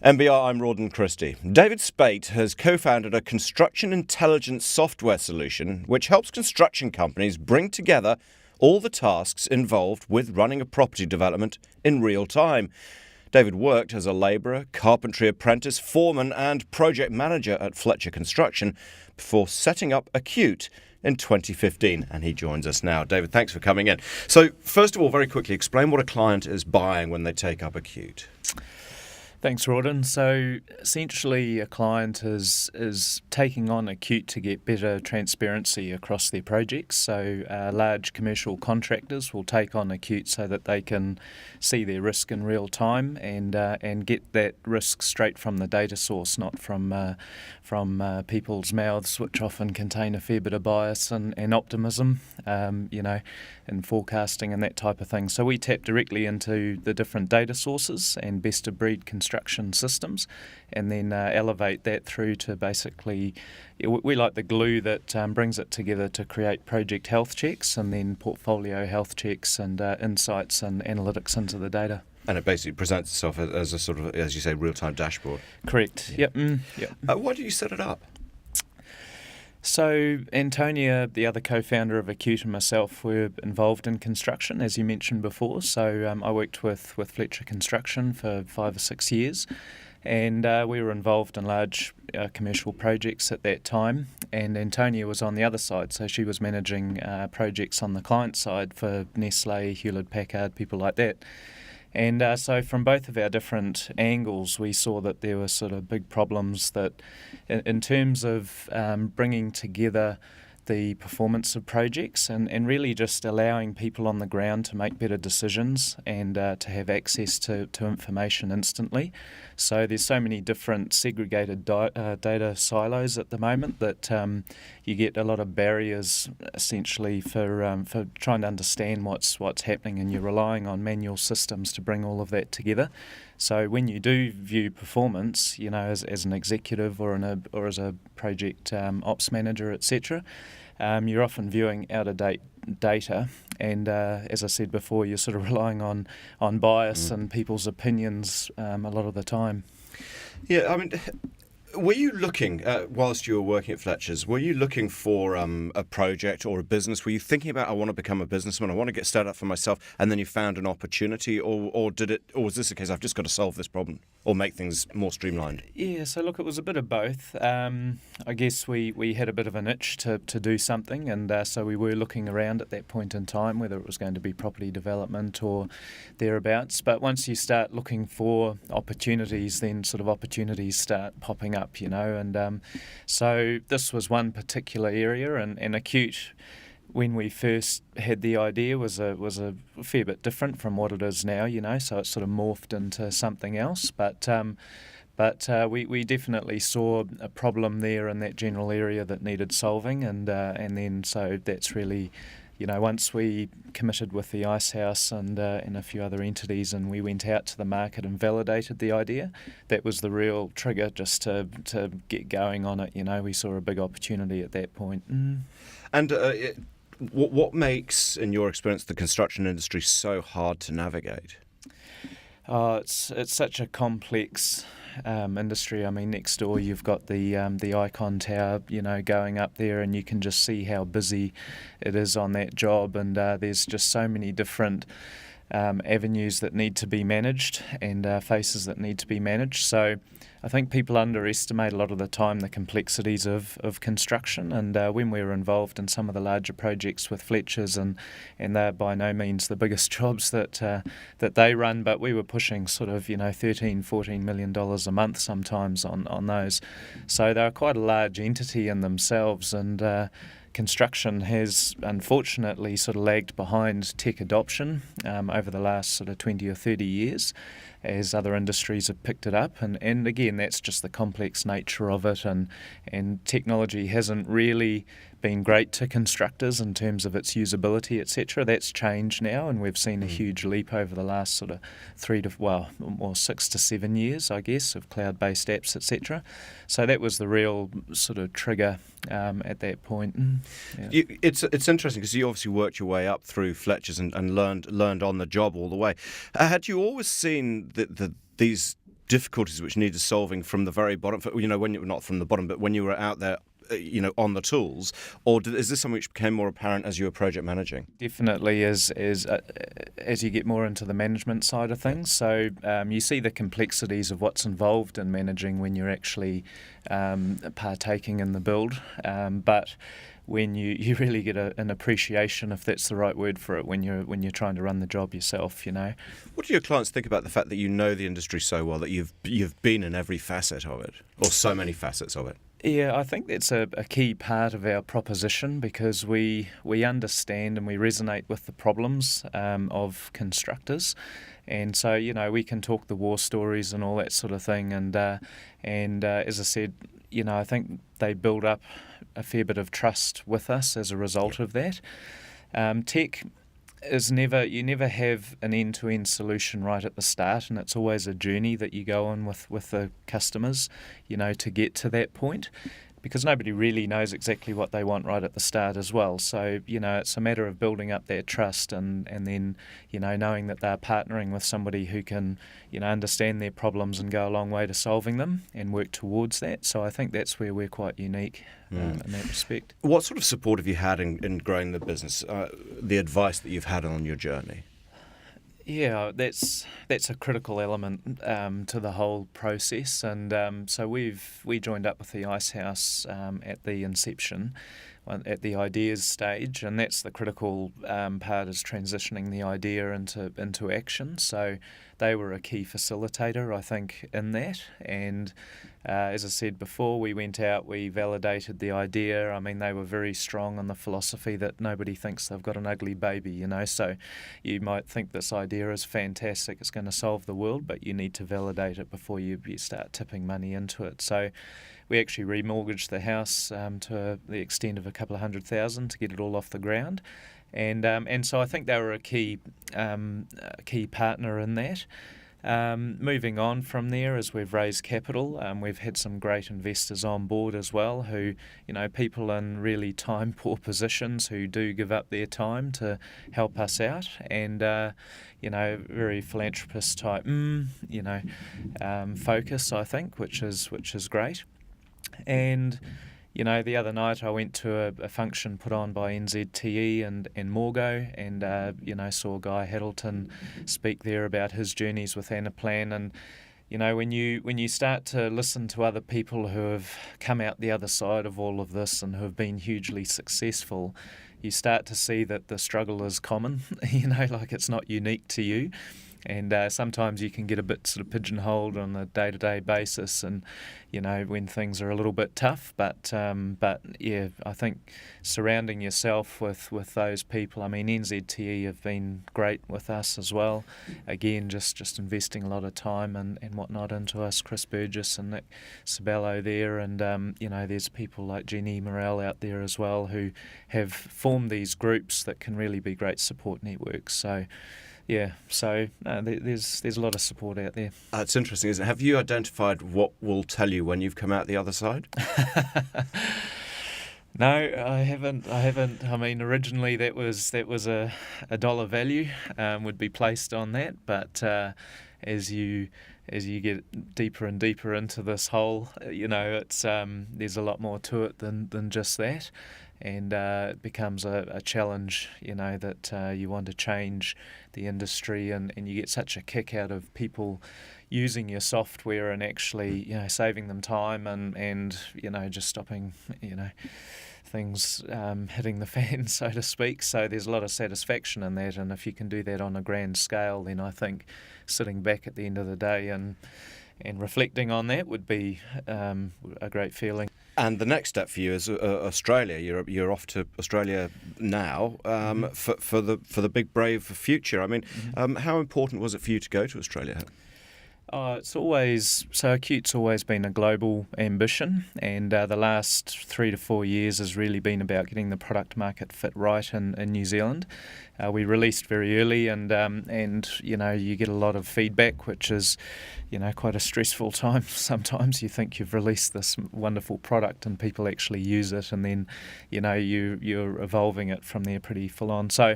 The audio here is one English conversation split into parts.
MBR, I'm Rawdon Christie. David Speight has co-founded a construction intelligence software solution which helps construction companies bring together all the tasks involved with running a property development in real time. David worked as a labourer, carpentry apprentice, foreman and project manager at Fletcher Construction before setting up Acute in 2015, and he joins us now. David, thanks for coming in. So, first of all, very quickly, explain what a client is buying when they take up Acute. Thanks, Rawdon. So essentially a client is taking on Acute to get better transparency across their projects. So large commercial contractors will take on Acute so that they can see their risk in real time and get that risk straight from the data source, not from people's mouths, which often contain a fair bit of bias and optimism, in forecasting and that type of thing. So we tap directly into the different data sources and best-of-breed construction systems, and then elevate that through to basically, we like the glue that brings it together to create project health checks and then portfolio health checks and insights and analytics into the data. And it basically presents itself as a sort of, as you say, real-time dashboard. Correct. Yeah. Yep. Why did you set it up? So Antonia, the other co-founder of Acute, and myself were involved in construction, as you mentioned before. So I worked with Fletcher Construction for 5 or 6 years, and we were involved in large commercial projects at that time. And Antonia was on the other side, so she was managing projects on the client side for Nestle, Hewlett-Packard, people like that. And so from both of our different angles, we saw that there were sort of big problems that in terms of bringing together the performance of projects and really just allowing people on the ground to make better decisions and to have access to information instantly. So there's so many different segregated data silos at the moment that you get a lot of barriers essentially for trying to understand what's happening, and you're relying on manual systems to bring all of that together. So when you do view performance, as an executive or as a project ops manager, etc., you're often viewing out-of-date data, and as I said before, you're sort of relying on bias and people's opinions a lot of the time. Yeah, I mean, were you looking, whilst you were working at Fletcher's, were you looking for a project or a business? Were you thinking about, I want to become a businessman, I want to get started up for myself, and then you found an opportunity, or was this a case, I've just got to solve this problem or make things more streamlined? Yeah, so look, it was a bit of both. I guess we had a bit of an itch to do something, and so we were looking around at that point in time, whether it was going to be property development or thereabouts. But once you start looking for opportunities, then sort of opportunities start popping up, and so this was one particular area, and Acute, when we first had the idea, was a fair bit different from what it is now, so it sort of morphed into something else, but we definitely saw a problem there in that general area that needed solving, and then so that's really, once we committed with the Ice House and a few other entities, and we went out to the market and validated the idea, that was the real trigger just to get going on it. We saw a big opportunity at that point. And what makes, in your experience, the construction industry so hard to navigate? It's such a complex industry. I mean, next door you've got the Icon Tower, going up there, and you can just see how busy it is on that job, and there's just so many different avenues that need to be managed and faces that need to be managed. So I think people underestimate a lot of the time the complexities of construction, and when we were involved in some of the larger projects with Fletcher's, and they're by no means the biggest jobs that they run, but we were pushing sort of $13-14 million a month sometimes on those. So they're quite a large entity in themselves, and construction has unfortunately sort of lagged behind tech adoption over the last sort of 20 or 30 years as other industries have picked it up, and again that's just the complex nature of it, and technology hasn't really been great to constructors in terms of its usability, etc. That's changed now, and we've seen a huge leap over the last sort of 6 to 7 years, I guess, of cloud-based apps, etc. So that was the real sort of trigger at that point. Yeah. It's interesting because you obviously worked your way up through Fletcher's and learned on the job all the way. Had you always seen these difficulties which needed solving from the very bottom, when you're not from the bottom, but when you were out there, on the tools, or is this something which became more apparent as you were project managing? Definitely as you get more into the management side of things. So you see the complexities of what's involved in managing when you're actually partaking in the build, but when you really get an appreciation, if that's the right word for it, when you're trying to run the job yourself. What do your clients think about the fact that you know the industry so well, that you've been in every facet of it, or so many facets of it? Yeah, I think that's a key part of our proposition, because we understand and we resonate with the problems of constructors, and so we can talk the war stories and all that sort of thing, and as I said, I think they build up a fair bit of trust with us as a result of that. Tech is you never have an end-to-end solution right at the start, and it's always a journey that you go on with the customers, to get to that point, because nobody really knows exactly what they want right at the start as well. So, it's a matter of building up their trust and then, knowing that they're partnering with somebody who can, understand their problems and go a long way to solving them and work towards that. So I think that's where we're quite unique in that respect. What sort of support have you had in growing the business, the advice that you've had on your journey? Yeah, that's a critical element to the whole process, and so we joined up with the Ice House at the inception, at the ideas stage, and that's the critical part, is transitioning the idea into action. So they were a key facilitator, I think, in that. And as I said before, we went out, we validated the idea. I mean, they were very strong on the philosophy that nobody thinks they've got an ugly baby, So you might think this idea is fantastic, it's going to solve the world, but you need to validate it before you start tipping money into it. So we actually remortgaged the house to the extent of a couple of $100,000 to get it all off the ground. And so I think they were a key partner in that. Moving on from there, as we've raised capital, we've had some great investors on board as well, who, people in really time-poor positions who do give up their time to help us out, and, very philanthropist type, focus, I think, which is great. And the other night I went to a function put on by NZTE and Morgo, and saw Guy Haddleton speak there about his journeys with Anaplan. And when you start to listen to other people who have come out the other side of all of this and who have been hugely successful, you start to see that the struggle is common. Like it's not unique to you. And sometimes you can get a bit sort of pigeonholed on a day-to-day basis, and when things are a little bit tough. But yeah, I think surrounding yourself with those people. I mean, NZTE have been great with us as well. Again, just investing a lot of time and whatnot into us. Chris Burgess and Nick Sabello there, and there's people like Jenny Morrell out there as well, who have formed these groups that can really be great support networks. So. Yeah, so there's a lot of support out there. It's interesting, isn't it? Have you identified what will tell you when you've come out the other side? No, I haven't. I mean, originally that was a dollar value would be placed on that, but as you get deeper and deeper into this hole, it's there's a lot more to it than just that. And it becomes a challenge, that you want to change the industry, and you get such a kick out of people using your software and actually, saving them time and just stopping, things hitting the fan, so to speak. So there's a lot of satisfaction in that, and if you can do that on a grand scale, then I think sitting back at the end of the day and reflecting on that would be a great feeling. And the next step for you is Australia. You're off to Australia now for the big brave future. I mean, how important was it for you to go to Australia? It's always so. Acute's always been a global ambition, and the last 3 to 4 years has really been about getting the product market fit right in New Zealand. we released very early, and you get a lot of feedback, which is quite a stressful time. Sometimes you think you've released this wonderful product and people actually use it, and then you're evolving it from there pretty full on. So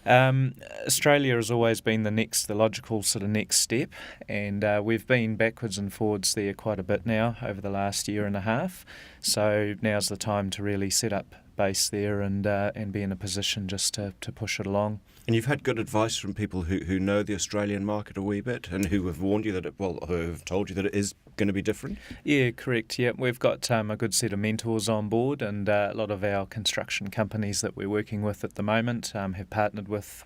Australia has always been the logical sort of next step, and we've been backwards and forwards there quite a bit now over the last year and a half. So now's the time to really set up base there and be in a position just to push it along. And you've had good advice from people who know the Australian market a wee bit and who have warned you who have told you that it is going to be different? Yeah, correct. Yeah, we've got a good set of mentors on board, and a lot of our construction companies that we're working with at the moment have partnered with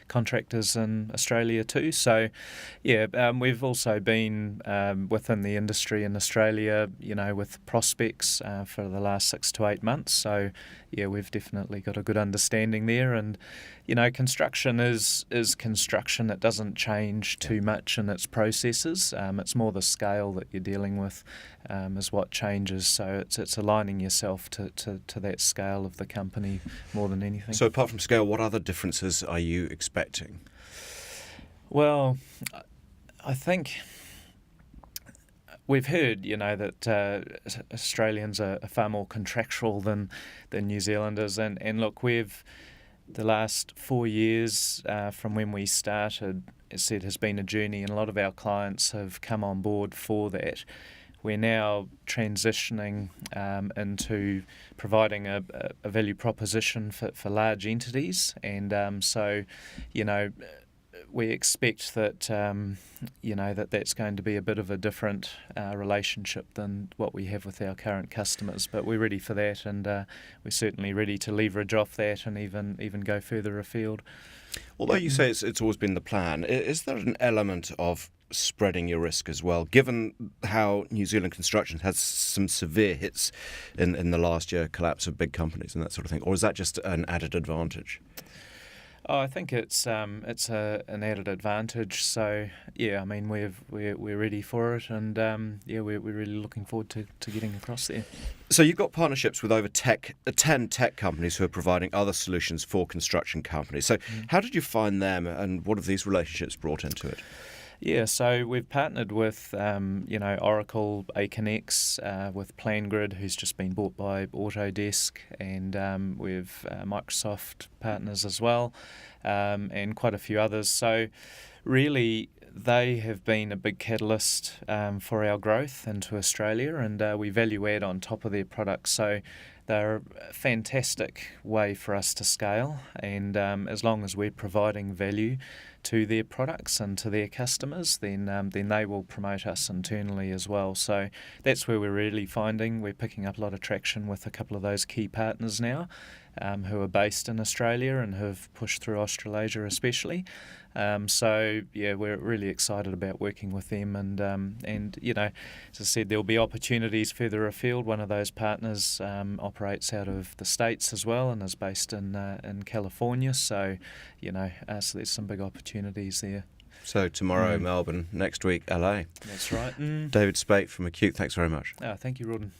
contractors in Australia too. So, yeah, we've also been within the industry in Australia, with prospects for the last 6 to 8 months. So, yeah, we've definitely got a good understanding there, and construction is construction. It doesn't change too much in its processes. It's more the scale that you're dealing with is what changes. So it's aligning yourself to that scale of the company more than anything. So apart from scale, what other differences are you expecting? Well, I think we've heard, that Australians are far more contractual than New Zealanders, and look, the last 4 years from when we started, it has been a journey, and a lot of our clients have come on board for that. We're now transitioning into providing a value proposition for large entities, and so, we expect that that's going to be a bit of a different relationship than what we have with our current customers. But we're ready for that, and we're certainly ready to leverage off that and even go further afield. Although you say it's always been the plan, is there an element of spreading your risk as well, given how New Zealand construction has some severe hits in the last year, collapse of big companies and that sort of thing, or is that just an added advantage? Oh, I think it's an added advantage. So yeah, I mean we're ready for it, and we're really looking forward to getting across there. So you've got partnerships with over 10 tech companies who are providing other solutions for construction companies. So how did you find them, and what have these relationships brought into it? Yeah, so we've partnered with, Oracle, Aconex, with PlanGrid, who's just been bought by Autodesk, and we've Microsoft partners as well, and quite a few others. So really, they have been a big catalyst for our growth into Australia, and we value add on top of their products. So they're a fantastic way for us to scale, and as long as we're providing value to their products and to their customers, then they will promote us internally as well. So that's where we're really finding we're picking up a lot of traction with a couple of those key partners now, who are based in Australia and have pushed through Australasia especially. So yeah, we're really excited about working with them, and as I said, there'll be opportunities further afield. One of those partners operates out of the States as well and is based in California. So so there's some big opportunities there. So tomorrow Melbourne, next week LA. That's right. David Speight from Acute, thanks very much. Thank you, Rawdon.